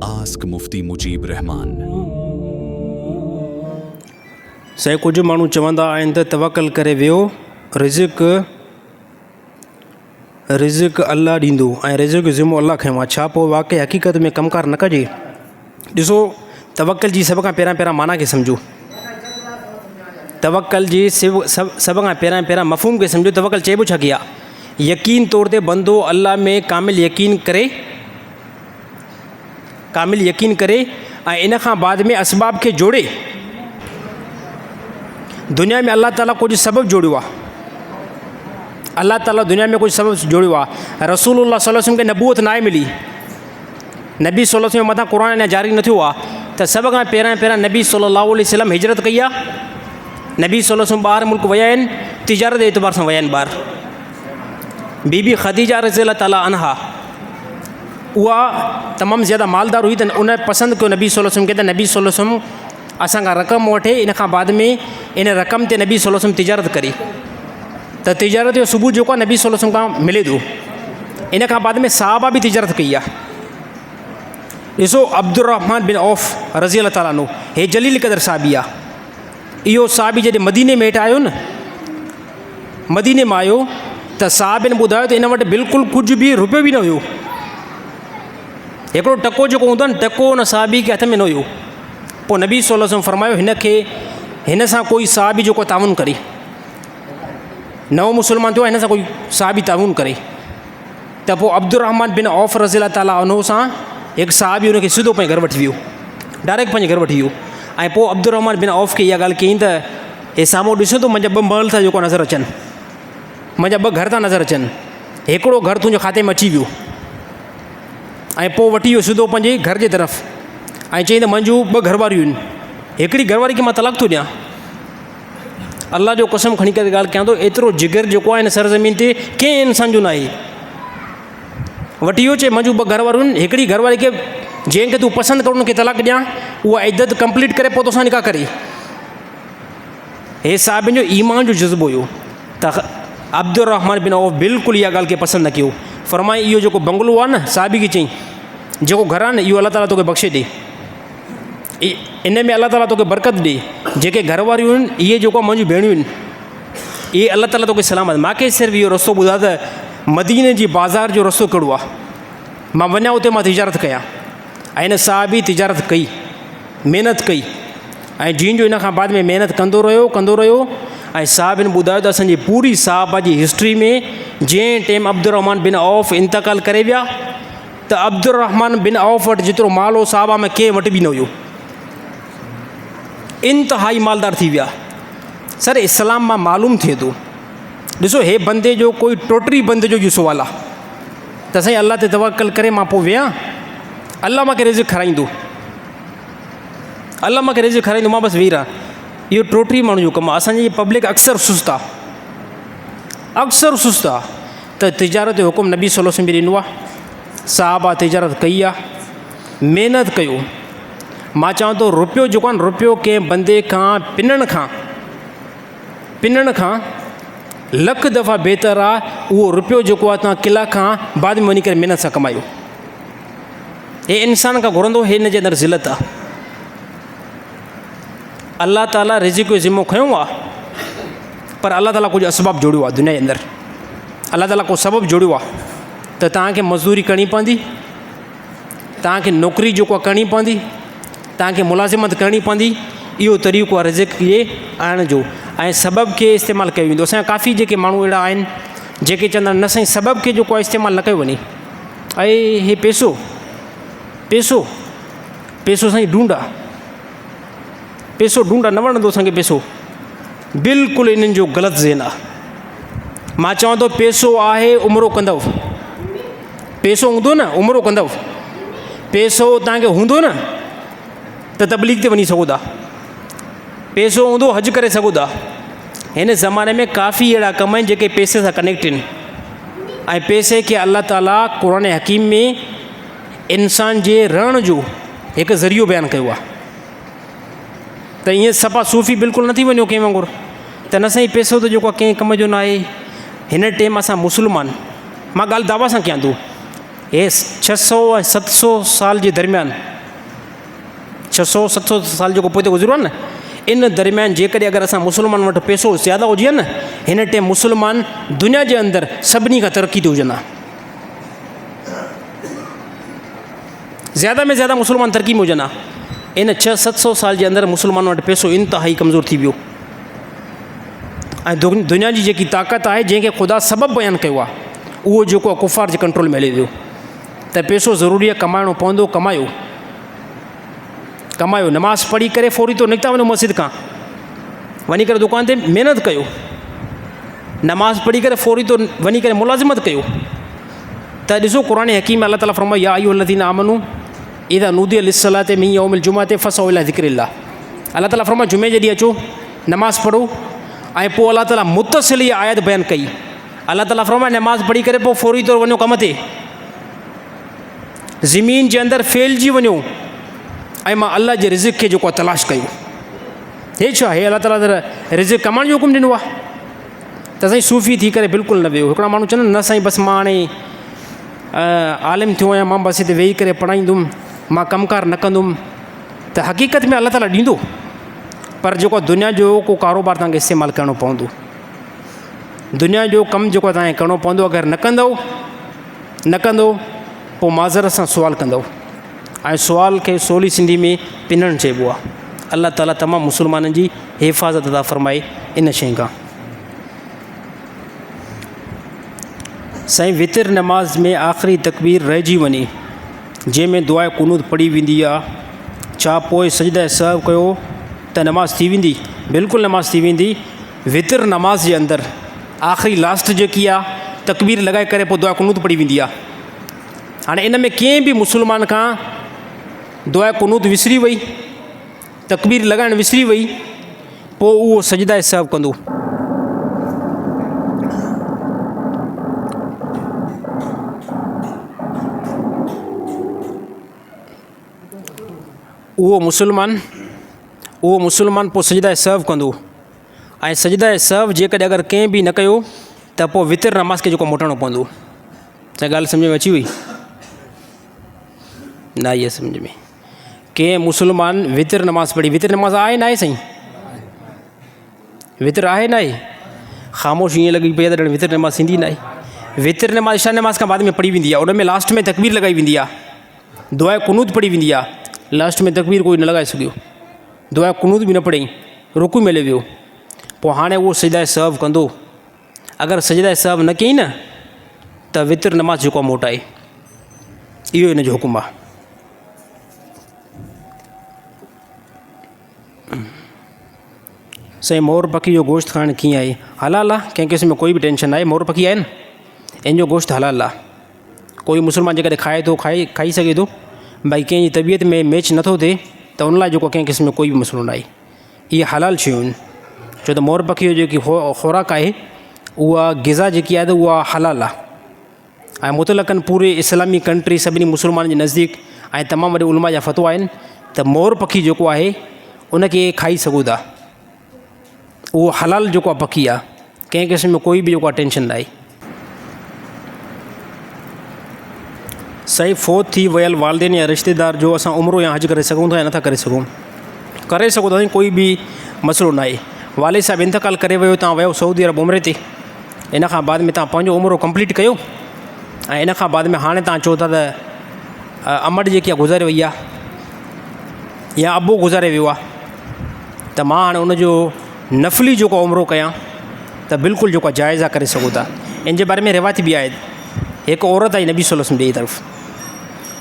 Ask Mufti Mujib Rahman. से कुछ माण्हू चवंदा आहिनि त तवक्कल करे वियो, रिज़िक अल्लाह ॾींदो ऐं रिज़िक ज़िम्मो अल्लाह खयों आहे। छा पोइ वाक़ई हक़ीक़त में कमकार न कजे? ॾिसो, तवक्कल जी सभ खां पहिरां माना खे सम्झो। तवक्कल जी सभ खां पहिरां मफ़हूम खे सम्झो। तवक्कल चइबो छा की आहे? यकीन तौर ते बंदो अल्लाह में कामिल यकीन करे ऐं इन खां बाद में असबाब खे जोड़े। दुनिया में अल्लाह ताला कुछ सबब जोड़ियो आहे। अल्लाह ताला दुनिया में कुछ सबब जोड़ियो आहे। रसूलुल्लाह सल्लल्लाहु अलैहि वसल्लम खे नबूअत नाहे मिली, नबी सल्लल्लाहु अलैहि वसल्लम मथां क़ुरान अञा जारी न थियो आहे, त सभ खां पहिरां नबी सल्लल्लाहु अलैहि वसल्लम हिजरत कई आहे। नबी सल्लल्लाहु अलैहि वसल्लम ॿाहिरि मुल्क विया आहिनि, तिजारत जे एतबार सां विया आहिनि ॿाहिरि। बीबी ख़दीजा रज़ियल्लाहु ताला अन्हा उहा तमामु ज़्यादा मालदार हुई, त उन पसंदि कयो नबी सल्लल्लाहु अलैहि वसल्लम खे, त नबी सल्लल्लाहु अलैहि वसल्लम असांखां रक़म वठे, इन खां बाद में इन रक़म ते नबी सल्लल्लाहु अलैहि वसल्लम तिजारत करी। त तिजारत जो सबूत जेको आहे नबी सल्लल्लाहु अलैहि वसल्लम खां मिले थो। इन खां बाद में सहाबा बि तिजारत कई आहे। ॾिसो, अब्दुर्रहमान बिन औफ़ रज़ियल्लाहु ताला अन्हु, हे जलील क़दर साहबी आहे। इहो साहबी जॾहिं मदीने में हेठि आयो न, मदीने मां आयो, त साहबिन ॿुधायो त इन वटि बिल्कुलु कुझु बि रुपयो बि न हुयो। हिकिड़ो टको जेको हूंदो आहे न, टको हुन साहबी खे हथ में न हुयो। पोइ नबी सल्लल्लाहु अलैहि वसल्लम फरमायो, हिन सां कोई साहबी जेको ताउन करे, नओं मुस्लमान थियो आहे, हिन सां कोई साहबी ताउन करे। त पोइ अब्दुर्रहमान बिन औफ़ रज़ियल्लाहु ताला अन्हु सां हिकु साहबी हुनखे सिधो पंहिंजे घर वठी वियो, डायरेक्ट पंहिंजे घर वठी वियो। ऐं पोइ अब्दुर्रहमान बिन औफ़ खे इहा ॻाल्हि कयईं त हे साम्हूं ॾिसो त मुंहिंजा ॿ महल था जेको नज़र अचनि, मुंहिंजा ॿ घर था नज़र अचनि, हिकिड़ो घर तुंहिंजे खाते में अची वियो। ऐं पोइ वठी वियो सिधो पंहिंजे घर जे तरफ़ ऐं चयईं त मुंहिंजूं ॿ घरवारियूं आहिनि, हिकिड़ी घरवारी खे मां तलाक थो ॾियां। अल्लाह जो कसम खणी करे ॻाल्हि कयां थो, एतिरो जिगर जेको आहे हिन सरज़मीन ते कंहिं इंसान जो न आहे। वठी वियो, चए मुंहिंजूं ॿ घरवारियूं आहिनि, हिकिड़ी घरवारी खे जंहिंखे तूं पसंदि कर उनखे तलाक ॾियां, उहा इद्दत कंप्लीट करे पोइ तोसां निकाह करे। हे साहिबनि जो ईमान जो जज़्बो हुयो। त अब्दुर्रहमान बिन औफ़ बिल्कुलु इहा ॻाल्हि खे पसंदि न कयो। फरमाई, इहो जेको बंगलो आहे न, साहिबी खे चई, जेको घर आहे न, इहो अल्लाह ताला तोखे बख़्शे ॾे, इन में अल्लाह ताला तोखे बरकत ॾे। जेके घर वारियूं आहिनि, इहे जेको मुंहिंजियूं भेणियूं आहिनि, इहे अल्लाह ताला तोखे सलामत। मूंखे सिर्फ़ु इहो रस्तो ॿुधा त मदीने जी बाज़ार जो रस्तो कहिड़ो आहे, मां वञा उते मां तिजारत कयां। ऐं हिन साहिबी तिजारत कई, महिनत कई, ऐं जीअं जो इन खां बाद में महिनत कंदो रहियो। ऐं साहिबिन ॿुधायो त असांजी पूरी साहबा जी हिस्ट्री में जंहिं टाइम अब्दुर्रहमान बिन औफ़ इंतकाल करे विया, त अब्दुर्रहमान बिन औफ़ वटि जेतिरो माल हो साहबा में कंहिं वटि बि न हुयो। इंतिहाई मालदार थी विया। सर, इस्लाम मां मालूम थिए थो, ॾिसो, हे बंदे जो कोई टोटरी बंदे जो इहो सुवालु आहे त साईं अल्लाह ते तवक्कल करे मां पोइ वियां, अल्लाह मूंखे रिज़्क़ खाराईंदो, अल्लाह मूंखे रिज़्क़ खाराईंदो, मां बसि वेही रहां। इहो टोटरी माण्हू जो कमु आहे। असांजी पब्लिक अक्सर सुस्त आहे, त तिजारत जो हुकुम नबी सल्लल्लाहु अलैहि वसल्लम बि ॾिनो आहे। साहबा तिजारत कई आहे, महिनत कयो। मां चवां थो, रुपयो जेको आहे न, रुपयो कंहिं बंदे खां पिनण खां लख दफ़ा बहितर आहे उहो रुपयो जेको आहे तव्हां किला खां बाद में वञी करे महिनत सां कमायो। हे इंसान खां घुरंदो, हे हिन जे अंदरि ज़िलत आहे। अल्लाह ताला रिज़िक जो ज़िम्मो खयों आहे, पर अल्लाह ताला कुझु असबाब जोड़ियो आहे दुनिया जे अंदरि। अल्लाह ताला को सबबु जोड़ियो आहे त तव्हांखे मज़दूरी करणी पवंदी, तव्हांखे नौकिरी जेको आहे करणी पवंदी, तव्हांखे मुलाज़िमत करणी पवंदी। इहो तरीक़ो आहे रिज़िक खे आणण जो, ऐं सबब खे इस्तेमालु कयो वेंदो। असांजा काफ़ी जेके माण्हू अहिड़ा आहिनि जेके चवंदा आहिनि, न साईं, सबब खे जेको आहे इस्तेमालु न कयो वञे। ऐं हे पैसो साईं ढूंढा, पैसो ढूंढा, न वणंदो असांखे पैसो, बिल्कुलु इन्हनि जो ग़लति ज़हन आहे। मां चवां थो, पैसो आहे उमिरो कंदव, पैसो हूंदो न उमिरो कंदव। पैसो तव्हांखे हूंदो न त तबलीग ते वञी सघो था, पैसो हूंदो हज करे सघो था। हिन ज़माने में काफ़ी अहिड़ा कम आहिनि जेके पैसे सां कनेक्ट आहिनि, ऐं पैसे खे अल्लाह ताला क़ुरान हकीम में इंसान जे रहण जो हिकु ज़रियो बयानु कयो आहे। त ईअं सफ़ा सूफ़ी बिल्कुलु न थी वञो कंहिं वांगुरु, त न साईं पैसो त जेको आहे कंहिं कम जो न आहे। हिन टाइम असां मुस्लमान, मां ॻाल्हि दावा सां कयां थो, हे 600 ऐं 700 साल जे दरमियान 600-700 साल जेको पोइ गुज़रियो आहे न, इन दरमियान जेकॾहिं अगरि असां मुस्लमान वटि पैसो ज़्यादा हुजे न, हिन टाइम मुस्लमान दुनिया जे अंदरि सभिनी खां तरक़ी ते हुजनि हा। ज़्यादा में ज़्यादा मुस्लमान तरक़ी में हुजनि हा। इन 600-700 साल जे अंदरि मुस्लमान वटि पैसो इंतिहाई कमज़ोर थी वियो ऐं दुनिया जी जेकी ताक़त आहे जंहिंखे ख़ुदा सबबु बयानु कयो आहे, उहो जेको आहे कुफ़ार जे कंट्रोल में हले वियो। त पैसो ज़रूरी आहे, कमाइणो पवंदो, कमायो, नमाज़ पढ़ी करे फौरी तो निकिता वञो मस्जिद खां, वञी करे दुकान ते महिनत कयो, नमाज़ पढ़ी करे फौरी तो वञी करे मुलाज़िमत कयो। त ॾिसो क़ुरान हकीम अल्लाह ताला फरमायो, या अय्युहल्लज़ीना आमनू इज़ा नूदिया लिस्सलाति मिन यौमिल जुमुअति फसअउ इला ज़िक्रिल्लाह। अल्लाह ताला फरमायो जुमे जे ॾींहुं अचो, नमाज़ पढ़ो। ऐं पोइ अल्लाह ताला मुतसिल इहा आयत बयानु कई। अल्लाह ताला फरमायो नमाज़ पढ़ी करे पोइ फौरी तौरु वञो कम ते, ज़मीन जे अंदरि फैलिजी वञो ऐं मां अल्लाह जे रिज़्क़ खे जेको आहे तलाश कयो। हे छा, हे अल्लाह ताला रिज़्क़ कमाइण जो हुकुम ॾिनो आहे। त साईं सूफ़ी थी करे बिल्कुलु न वियो। हिकिड़ा माण्हू चवनि न साईं बसि मां हाणे आलिम थियो आहियां, मां बसि हिते वेही करे पढ़ाईंदुमि, मां कमकार न कंदुमि। त हक़ीक़त में अल्लाह ताला ॾींदो, पर जेको दुनिया जो को कारोबार तव्हांखे इस्तेमालु करिणो पवंदो, दुनिया जो कमु जेको आहे तव्हांखे करिणो पवंदो। अगरि न कंदो पोइ माज़रत सां सुवालु कंदो, ऐं सुवाल खे सवली सिंधी में पिनणु चइबो आहे। अल्लाह ताला तमामु मुस्लमाननि जी हिफ़ाज़त अता फ़रमाए इन शइ खां। साईं वितिर नमाज़ में आख़िरी तकबीर रहिजी वञे, जंहिंमें दुआ कुनूत पढ़ी वेंदी आहे, छा पोइ सजदा सहव कयो त नमाज़ थी वेंदी? बिल्कुलु नमाज़ थी वेंदी। वितिर नमाज़ जे अंदरि आख़िरी लास्ट जेकी आहे तकबीर लॻाए करे पोइ दुआ कुनूत पढ़ी वेंदी आहे। हाणे इन में कंहिं बि मुस्लमान खां दुआ कुनूत विसरी वई, तकबीर लॻाइणु विसरी वई, पोइ उहो सजदा सहव कंदो। उहो मुस्लमान पोइ सजदा सहव कंदो। ऐं सजदा सहव जेकॾहिं अगरि कंहिं बि न कयो त पोइ वितिर नमाज़ खे जेको मोटणो पवंदो। छा ॻाल्हि सम्झ में अची वई? न आई आहे सम्झ में। कंहिं मुस्लमान वितिर नमाज़ पढ़ी, वितिर नमाज़ आहे न आहे साईं? वितिर आहे न आहे? ख़ामोश ईअं लॻी पई आहे त वितिर नमाज़ थींदी न आहे। वितिर नमाज़ इशा नमाज़ खां बाद में पढ़ी वेंदी आहे, उन में लास्ट में तकबीर लॻाई वेंदी आहे, दुआ कुनूत पढ़ी वेंदी आहे। लास्ट में तकबीर कोई न लॻाए सघियो, दुआ कुनूत बि न पढ़ई, रुकू में हली वियो। पोइ हाणे उहो सजदा सहव कंदो। अगरि सजदा सहव न कयईं न त वितिर नमाज़ जेको आहे मोटाए। इहो इन जो हुकुम आहे। साईं मोर पखी जो गोश्त खाइणु कीअं आहे? हलाल आहे, कंहिं क़िस्म में कोई बि टेंशन न आहे। मोर पखी आहे न, इन जो गोश्त हलाल आहे। कोई मुस्लमान जेकॾहिं खाए थो खाई सघे थो। भाई कंहिंजी तबियत में मैच नथो थिए त उन लाइ जेको कंहिं क़िस्म में कोई बि मसइलो न आहे। इहे हलाल शयूं आहिनि, छो त मोर पखी जो जेकी ख़ुराक आहे उहा ग़िज़ा जेकी आहे त उहा हलाल आहे। ऐं मुतलक़न पूरे इस्लामी कंट्री सभिनी मुस्लमाननि जे नज़दीक ऐं तमामु वॾे उलमा जा फ़तवा आहिनि त मोर पखी जेको आहे उनखे खाई सघो था। उहो हलाल जेको आहे पखी आहे, कंहिं क़िस्म में कोई बि जेको आहे टेंशन न आहे। साईं फ़ौत थी वियल वालदेन या रिश्तेदार जो असां उमिरो या हज करे सघूं था या नथा करे सघूं? करे सघो था, कोई बि मसइलो न आहे। वालिद साहिबु इंतकाल करे वियो, तव्हां वियो सऊदी अरब उमिरे ते, इन खां बाद में तव्हां पंहिंजो उमिरो कंप्लीट कयो ऐं इन खां बाद में हाणे तव्हां चओ था त अमड़ जेकी आहे गुज़ारे वई आहे या अबो गुज़ारे वियो आहे, त मां हाणे उनजो नफ़ली जेको उमिरो कयां त बिल्कुलु जेको आहे जाइज़ आहे, करे सघो था। इन जे बारे में रिवायत बि आहे। हिकु औरत आई नबी सल्लल्लाहु अलैहि वसल्लम जी तरफ़,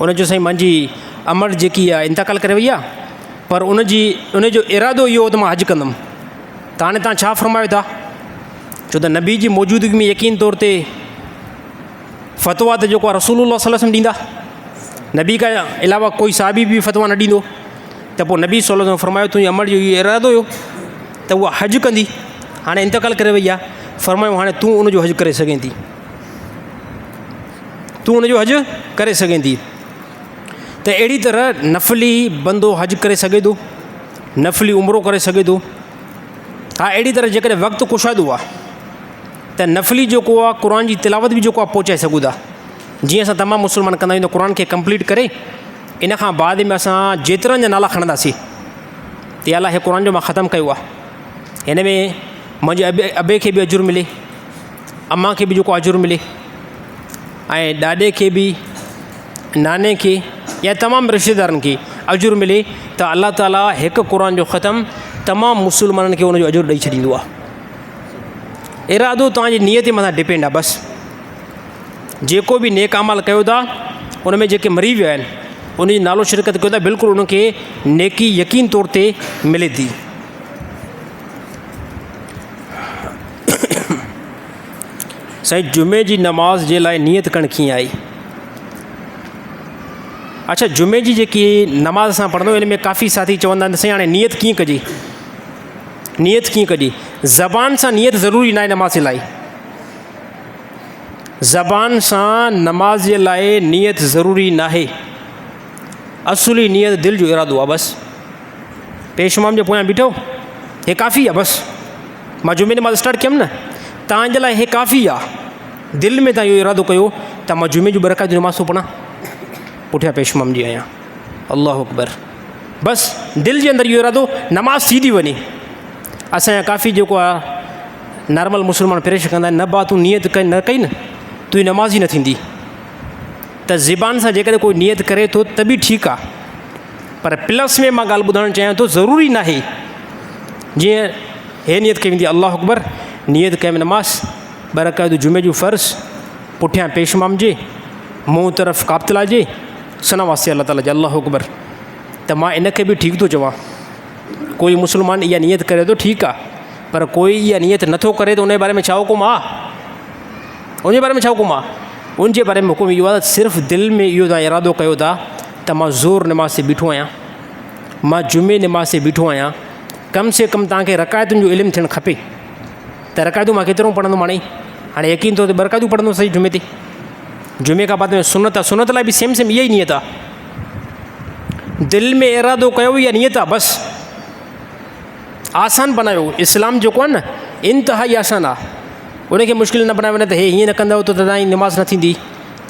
उनजो साईं मुंहिंजी अमड़ जेकी आहे इंतकाल करे वई आहे, पर उनजो इरादो इहो हो त मां हज कंदुमि। त हाणे तव्हां छा फ़रमायो था? छो त नबी जी मौजूदगी में यकीन तौर ते फ़तवा त जेको आहे रसूलुल्लाह सल्लल्लाहु अलैहि वसल्लम ॾींदा, नबी खां अलावा कोई साहबी बि फ़तवा न ॾींदो। त पोइ नबी सल्लल्लाहु अलैहि वसल्लम फ़रमायो तुंहिंजी अमड़ जो इहो इरादो हुयो त उहा हज कंदी, हाणे इंतकाल करे वई आहे, फ़रमायो हाणे तूं उनजो हज करे सघें थी, तूं उनजो हज करे सघें थी। त अहिड़ी तरह नफ़ली बंदो हज करे सघे थो, नफ़ली उमिरो करे सघे थो। हा, अहिड़ी तरह जेकॾहिं वक़्तु कुशादो आहे त नफ़ली जेको आहे क़ुर जी तिलावत बि जेको आहे पहुचाए सघूं था। जीअं असां तमामु मुस्लमान कंदा आहियूं त क़ुर खे कंप्लीट करे इन खां बाद में असां जेतिरनि जा नाला खणंदासीं त अलाह हे क़ुर जो मां ख़तमु कयो आहे, हिन में मुंहिंजे अबे खे बि अजुरु मिले, अम्मा खे बि जेको अजुरु मिले, ऐं ॾाॾे खे बि, नाने खे या तमामु रिश्तेदारनि खे अजुरु मिले, त अलाह ताला हिकु क़ुर जो ख़तमु तमामु मुस्लमाननि खे उनजो अजुरु ॾेई छॾींदो आहे। इरादो तव्हांजी नियत जे मथां डिपेंड आहे। बसि जेको बि नेक अमल कयो था उन में जेके मरी विया आहिनि उनजो नालो शिरकत कयो था, बिल्कुलु उनखे नेकी यकीन तौर ते मिले थी। साईं, जुमे जी नमाज़ जे लाइ नियत करणु कीअं आई? अच्छा, जुमे जी जेकी नमाज़ असां पढ़ंदा आहियूं इन में काफ़ी साथी चवंदा आहिनि साईं हाणे नियत कीअं कजे, नियत कीअं कजे? ज़बान सां नियत ज़रूरी न आहे नमाज़ जे लाइ। ज़बान सां नमाज़ जे लाइ नियत ज़रूरी न आहे। असुली नियत दिलि जो इरादो आहे। बसि पेशमाम जे पोयां बीठो, हे काफ़ी आहे। बसि मां जुमे नमाज़ स्टार्ट कयमि न, तव्हांजे लाइ हे काफ़ी आहे। दिलि में तव्हां इहो इरादो कयो त मां जुमे जूं बरक़त जी नमाज़ थो पढ़ां, पुठियां पेशमाम जी आहियां, अल्लाहु अकबर। बसि दिलि जे अंदरि इहो इरादो, नमाज़ थी वञे। असांजा काफ़ी जेको आहे नॉर्मल मुस्लमान परेश कंदा आहिनि, न बा तूं नियत न कई न तुंहिंजी नमाज़ ई न थींदी। त ज़बान सां जेकॾहिं कोई नियत करे थो त बि ठीकु आहे, पर प्लस में मां ॻाल्हि ॿुधाइणु चाहियां थो, ज़रूरी न आहे जीअं हे नियत कई वेंदी अल्लाहु अकबर, नियत कयमि नमाज़ बरक़ाइदो जुमे जूं फ़र्ज़, पुठियां पेशमाम जे, मुंहुं तरफ़ काबतला जे, सना वास्ते अल्लाह ताला जा अल्लाहु अकबर। त मां इनखे बि ठीकु थो चवां, कोई मुस्लमान इहा नियत करे थो ठीकु आहे, पर कोई इहा नियत नथो करे त उनजे बारे में छा हुकुम आहे? उनजे बारे में छा हुकुम आहे? उनजे बारे में हुकुम इहो आहे त सिर्फ़ु दिलि में इहो तव्हां इरादो कयो था त मां ज़ोर नमाज़ ते बीठो आहियां, मां जुमे नमाज़ ते बीठो आहियां, कम से कम तव्हांखे रकायतुनि जो इल्मु थियणु खपे त रकायतूं मां केतिरो पढ़ंदुमि। हाणे यकीन तौर ते बरक़ाइतूं पढ़ंदुमि सही जुमे ते, जुमे खां बाद में सुनत आहे, सुनत लाइ बि सेम इहा ई नियत आहे। दिलि में इरादो कयो इहा नियत आहे। बसि आसान बनायो, इस्लाम जेको आहे न इंतिहाई आसान आहे, उनखे मुश्किल न बनायो वञे त हे हीअं न कंदव त तव्हांजी नमाज़ न थींदी।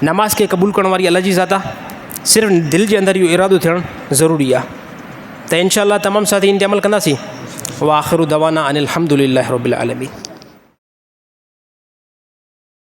नमाज़ खे क़बूल करण वारी अलाह जी ज़ात आहे, सिर्फ़ु दिलि जे अंदरि इहो इरादो थियणु ज़रूरी आहे। त इंशाअल्लाह तमामु साथी इन ते अमल कंदासीं। व आख़िरु दवाना अनिल हम्दुलिल्लाहि रब्बिल आलमीन।